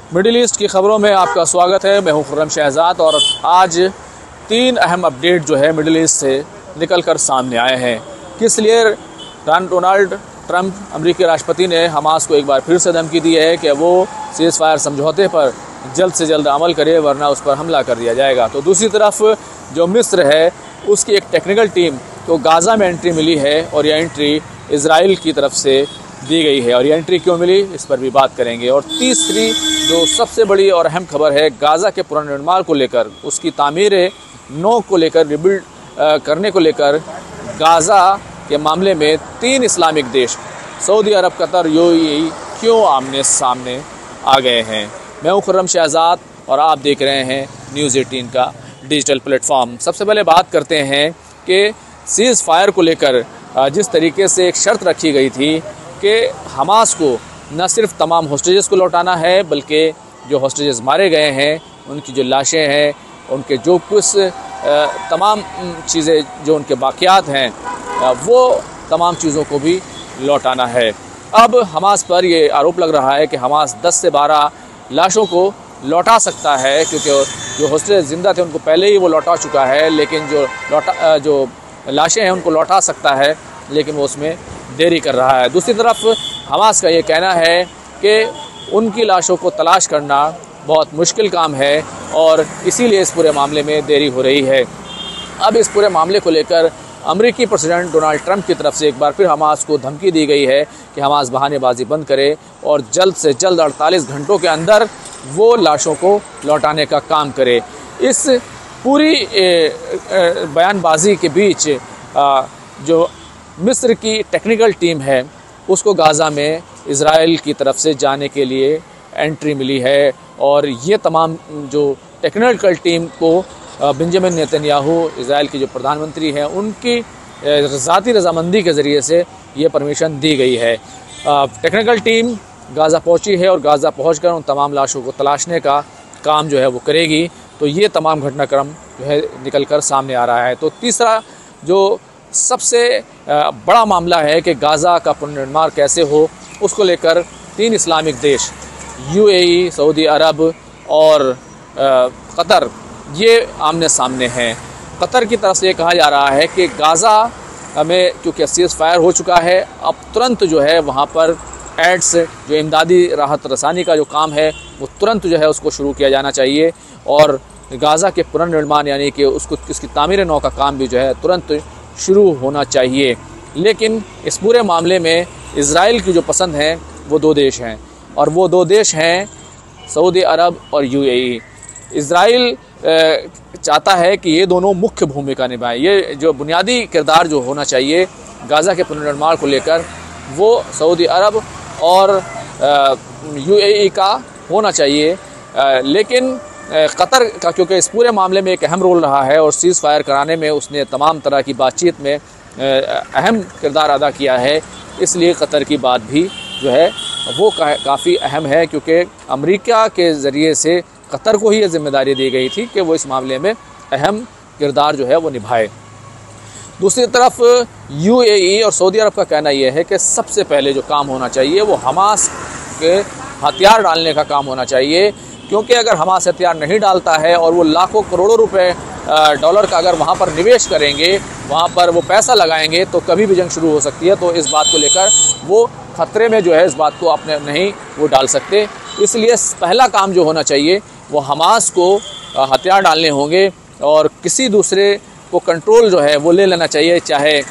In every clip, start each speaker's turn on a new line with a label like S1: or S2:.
S1: Middle east की खबरों में आपका स्वागत है। मैं हूं खुर्रम शहजाद और आज 3 अहम अपडेट जो है मिडिल ईस्ट से निकल कर सामने आए हैं। किस लिए डोनाल्ड ट्रंप अमेरिकी राष्ट्रपति ने हमास को एक बार फिर से धमकी दी है कि वो सीज़ फायर समझौते पर जल्द से जल्द अमल करे वरना उस पर हमला कर दिया जाएगा। तो दूसरी तरफ जो मिस्र है उसकी एक टेक्निकल टीम को गाज़ा में एंट्री मिली है और यह एंट्री इजराइल की तरफ से दी गई है और ये एंट्री क्यों मिली इस पर भी बात करेंगे। और तीसरी जो सबसे बड़ी और अहम खबर है गाज़ा के पुनर्निर्माण को लेकर, उसकी तामीर नौ को लेकर, रिबिल्ड करने को लेकर गाज़ा के मामले में 3 इस्लामिक देश सऊदी अरब, कतर, यूएई क्यों आमने सामने आ गए हैं। मैं हूं खुर्रम शहजाद और आप देख रहे हैं न्यूज़ 18 का डिजिटल प्लेटफॉर्म। सबसे पहले बात करते हैं कि सीज़ फायर को लेकर जिस तरीके से एक शर्त रखी गई थी कि हमास को न सिर्फ तमाम होस्टेजेस को लौटाना है बल्कि जो होस्टेजेस मारे गए हैं उनकी जो लाशें हैं, उनके जो कुछ तमाम चीज़ें जो उनके बाक़ियात हैं वो तमाम चीज़ों को भी लौटाना है। अब हमास पर ये आरोप लग रहा है कि हमास 10 से 12 लाशों को लौटा सकता है क्योंकि जो होस्टेज ज़िंदा थे उनको पहले ही वो लौटा चुका है, लेकिन जो लाशें हैं उनको लौटा सकता है लेकिन वो उसमें देरी कर रहा है। दूसरी तरफ हमास का ये कहना है कि उनकी लाशों को तलाश करना बहुत मुश्किल काम है और इसीलिए इस पूरे मामले में देरी हो रही है। अब इस पूरे मामले को लेकर अमेरिकी प्रेसिडेंट डोनाल्ड ट्रंप की तरफ से एक बार फिर हमास को धमकी दी गई है कि हमास बहानेबाजी बंद करे और जल्द से जल्द 48 घंटों के अंदर वो लाशों को लौटाने का काम करे। इस पूरी बयानबाजी के बीच जो मिस्र की टेक्निकल टीम है उसको गाज़ा में इजराइल की तरफ से जाने के लिए एंट्री मिली है और ये तमाम जो टेक्निकल टीम को बेंजामिन नेतन्याहू, इजराइल के जो प्रधानमंत्री हैं, उनकी ज़ाती रजामंदी के ज़रिए से ये परमिशन दी गई है। टेक्निकल टीम गाज़ा पहुंची है और गाज़ा पहुंचकर उन तमाम लाशों को तलाशने का काम जो है वो करेगी। तो ये तमाम घटनाक्रम जो है निकल कर सामने आ रहा है। तो तीसरा जो सबसे बड़ा मामला है कि गाज़ा का पुनर्निर्माण कैसे हो, उसको लेकर 3 इस्लामिक देश यूएई, सऊदी अरब और कतर ये आमने सामने हैं। कतर की तरफ से ये कहा जा रहा है कि गाज़ा में क्योंकि सीज़ फायर हो चुका है, अब तुरंत जो है वहाँ पर एड्स जो इमदादी राहत रसानी का जो काम है वो तुरंत जो है उसको शुरू किया जाना चाहिए और गाज़ा के पुनर्निर्माण यानी कि उसकी तामीर नौ का काम भी जो है तुरंत शुरू होना चाहिए। लेकिन इस पूरे मामले में इजराइल की जो पसंद है वो 2 देश हैं और वो 2 देश हैं सऊदी अरब और यूएई। इजराइल चाहता है कि ये दोनों मुख्य भूमिका निभाएं। ये जो बुनियादी किरदार जो होना चाहिए गाज़ा के पुनर्निर्माण को लेकर वो सऊदी अरब और यूएई का होना चाहिए, लेकिन कतर का क्योंकि इस पूरे मामले में एक अहम रोल रहा है और सीज़ फायर कराने में उसने तमाम तरह की बातचीत में अहम किरदार अदा किया है, इसलिए कतर की बात भी जो है वो काफ़ी अहम है क्योंकि अमेरिका के ज़रिए से कतर को ही ये जिम्मेदारी दी गई थी कि वो इस मामले में अहम किरदार जो है वो निभाए। दूसरी तरफ यूएई और सऊदी अरब का कहना यह है कि सबसे पहले जो काम होना चाहिए वो हमास के हथियार डालने का काम होना चाहिए, क्योंकि अगर हमास हथियार नहीं डालता है और वो लाखों करोड़ों रुपए डॉलर का अगर वहाँ पर निवेश करेंगे, वहाँ पर वो पैसा लगाएंगे तो कभी भी जंग शुरू हो सकती है। तो इस बात को लेकर वो खतरे में जो है इस बात को अपने नहीं वो डाल सकते, इसलिए पहला काम जो होना चाहिए वो हमास को हथियार डालने होंगे और किसी दूसरे को कंट्रोल जो है वो ले लेना चाहिए, चाहे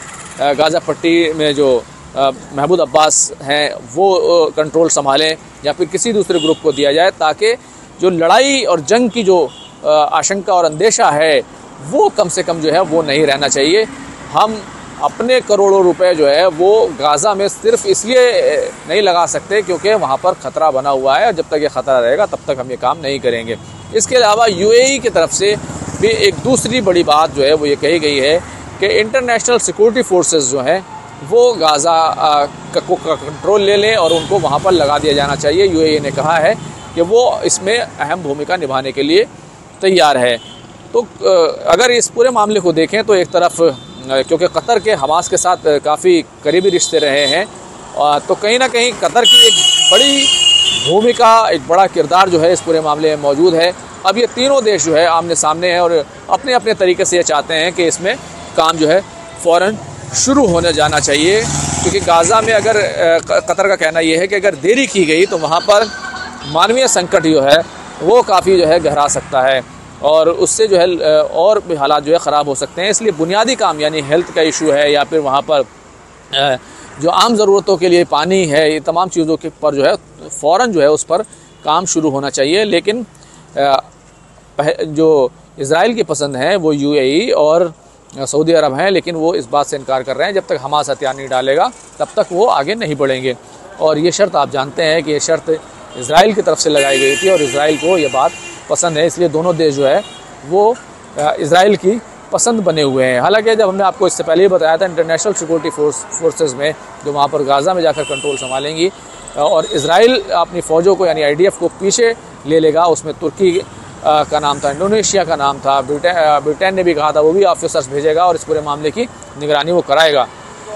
S1: गाज़ा पट्टी में जो महमूद अब्बास हैं वो कंट्रोल संभालें या फिर किसी दूसरे ग्रुप को दिया जाए, ताकि जो लड़ाई और जंग की जो आशंका और अंदेशा है वो कम से कम जो है वो नहीं रहना चाहिए। हम अपने करोड़ों रुपए जो है वो गाज़ा में सिर्फ इसलिए नहीं लगा सकते क्योंकि वहाँ पर ख़तरा बना हुआ है और जब तक ये ख़तरा रहेगा तब तक हम ये काम नहीं करेंगे। इसके अलावा यूएई की तरफ से भी एक दूसरी बड़ी बात जो है वो ये कही गई है कि इंटरनेशनल सिक्योरिटी फोर्सेस जो हैं वो गाज़ा को कंट्रोल ले लें और उनको वहाँ पर लगा दिया जाना चाहिए। यूएई ने कहा है कि वो इसमें अहम भूमिका निभाने के लिए तैयार है। तो अगर इस पूरे मामले को देखें तो एक तरफ क्योंकि कतर के हमास के साथ काफ़ी करीबी रिश्ते रहे हैं तो कहीं ना कहीं कतर की एक बड़ी भूमिका, एक बड़ा किरदार जो है इस पूरे मामले में मौजूद है। अब ये तीनों देश जो है आमने सामने हैं और अपने अपने तरीके से ये चाहते हैं कि इसमें काम जो है फ़ौरन शुरू होने जाना चाहिए, क्योंकि गाज़ा में अगर कतर का कहना ये है कि अगर देरी की गई तो वहाँ पर मानवीय संकट जो है वो काफ़ी जो है गहरा सकता है और उससे जो है और भी हालात जो है ख़राब हो सकते हैं। इसलिए बुनियादी काम यानी हेल्थ का इशू है या फिर वहाँ पर जो आम ज़रूरतों के लिए पानी है, ये तमाम चीज़ों के पर जो है फ़ौरन जो है उस पर काम शुरू होना चाहिए। लेकिन जो इज़राइल की पसंद है वो UAE और सऊदी अरब हैं, लेकिन वो इस बात से इनकार कर रहे हैं जब तक हमास हथियार नहीं डालेगा तब तक वो आगे नहीं बढ़ेंगे। और ये शर्त आप जानते हैं कि ये शर्त इज़राइल की तरफ से लगाई गई थी और इज़राइल को ये बात पसंद है, इसलिए दोनों देश जो है वो इज़राइल की पसंद बने हुए हैं। हालांकि जब हमने आपको इससे पहले ही बताया था, इंटरनेशनल सिक्योरिटी फोर्सेस में जो वहाँ पर गाज़ा में जाकर कंट्रोल संभालेंगी और इज़राइल अपनी फ़ौजों को यानी IDF को पीछे ले लेगा। उसमें तुर्की का नाम था, इंडोनेशिया का नाम था, ब्रिटेन ने भी कहा था वो भी ऑफिसर्स भेजेगा और इस पूरे मामले की निगरानी वो कराएगा।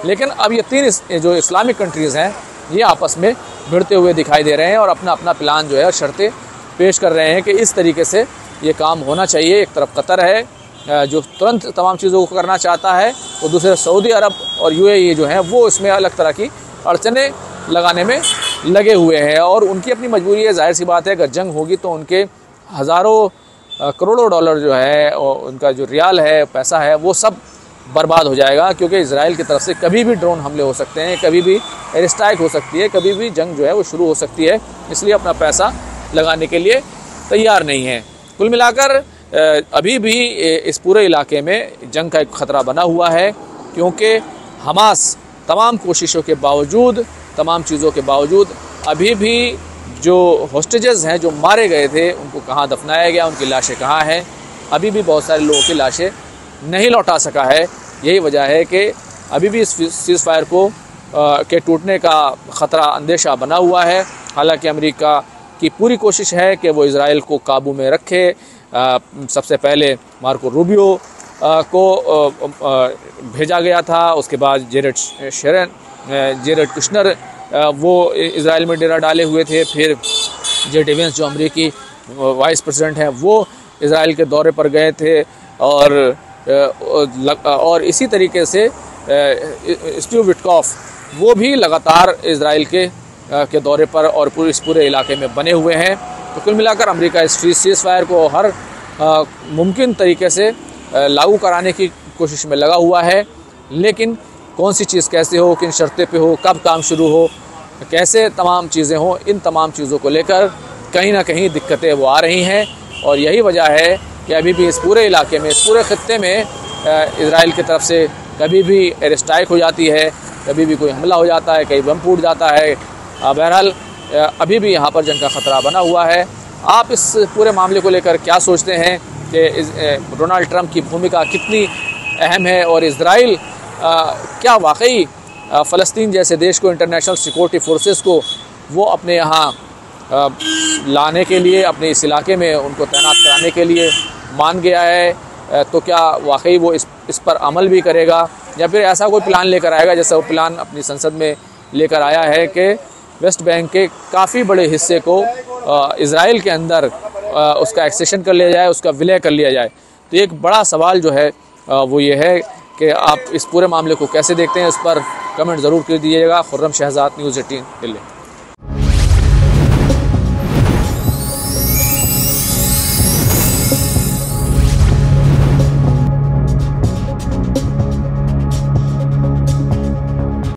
S1: लेकिन अब ये तीन जो इस्लामिक कंट्रीज़ हैं ये आपस में भिड़ते हुए दिखाई दे रहे हैं और अपना अपना प्लान जो है शर्तें पेश कर रहे हैं कि इस तरीके से ये काम होना चाहिए। एक तरफ कतर है जो तुरंत तमाम चीज़ों को करना चाहता है, तो दूसरे सऊदी अरब और UAE जो हैं वो इसमें अलग तरह की अड़चनें लगाने में लगे हुए हैं और उनकी अपनी मजबूरी है। जाहिर सी बात है अगर जंग होगी तो उनके हज़ारों करोड़ों डॉलर जो है और उनका जो रियाल है, पैसा है, वो सब बर्बाद हो जाएगा, क्योंकि इज़राइल की तरफ से कभी भी ड्रोन हमले हो सकते हैं, कभी भी एयर स्ट्राइक हो सकती है, कभी भी जंग जो है वो शुरू हो सकती है। इसलिए अपना पैसा लगाने के लिए तैयार नहीं है। कुल मिलाकर अभी भी इस पूरे इलाके में जंग का एक ख़तरा बना हुआ है, क्योंकि हमास तमाम कोशिशों के बावजूद, तमाम चीज़ों के बावजूद अभी भी जो हॉस्टेजेस हैं जो मारे गए थे उनको कहाँ दफनाया गया, उनकी लाशें कहाँ हैं, अभी भी बहुत सारे लोगों की लाशें नहीं लौटा सका है। यही वजह है कि अभी भी इस सीज़ फायर को के टूटने का ख़तरा, अंदेशा बना हुआ है। हालांकि अमेरिका की पूरी कोशिश है कि वो इज़राइल को काबू में रखे। सबसे पहले मार्को रूबियो को भेजा गया था, उसके बाद जेरेड कुशनर वो इज़राइल में डेरा डाले हुए थे, फिर जेड वेंस जो अमेरिकी वाइस प्रेसिडेंट हैं वो इज़राइल के दौरे पर गए थे और इसी तरीके से स्टीव विटकॉफ वो भी लगातार इज़राइल के दौरे पर और इस पूरे इलाके में बने हुए हैं। तो कुल मिलाकर अमेरिका इस सीज़ फायर को हर मुमकिन तरीके से लागू कराने की कोशिश में लगा हुआ है, लेकिन कौन सी चीज़ कैसे हो, किन शर्तें पे हो, कब काम शुरू हो, कैसे तमाम चीज़ें हों, इन तमाम चीज़ों को लेकर कहीं ना कहीं दिक्कतें वो आ रही हैं। और यही वजह है कि अभी भी इस पूरे इलाके में, इस पूरे खित्ते में इज़राइल की तरफ से कभी भी एयर स्ट्राइक हो जाती है, कभी भी कोई हमला हो जाता है, कहीं बम फूट जाता है। बहरहाल अभी भी यहाँ पर जंग का ख़तरा बना हुआ है। आप इस पूरे मामले को लेकर क्या सोचते हैं कि डोनाल्ड ट्रंप की भूमिका कितनी अहम है और इज़राइल क्या वाकई फ़लस्तीन जैसे देश को, इंटरनेशनल सिक्योरिटी फोर्सेस को वो अपने यहाँ लाने के लिए, अपने इस इलाके में उनको तैनात कराने के लिए मान गया है, तो क्या वाकई वो इस पर अमल भी करेगा या फिर ऐसा कोई प्लान लेकर आएगा जैसा वो प्लान अपनी संसद में लेकर आया है कि वेस्ट बैंक के काफ़ी बड़े हिस्से को इज़राइल के अंदर उसका एक्सेशन कर लिया जाए, उसका विलय कर लिया जाए। तो एक बड़ा सवाल जो है वो ये है कि आप इस पूरे मामले को कैसे देखते हैं, इस पर कमेंट ज़रूर कर दीजिएगा। खुर्रम शहजाद, न्यूज़ 18 दिल्ली।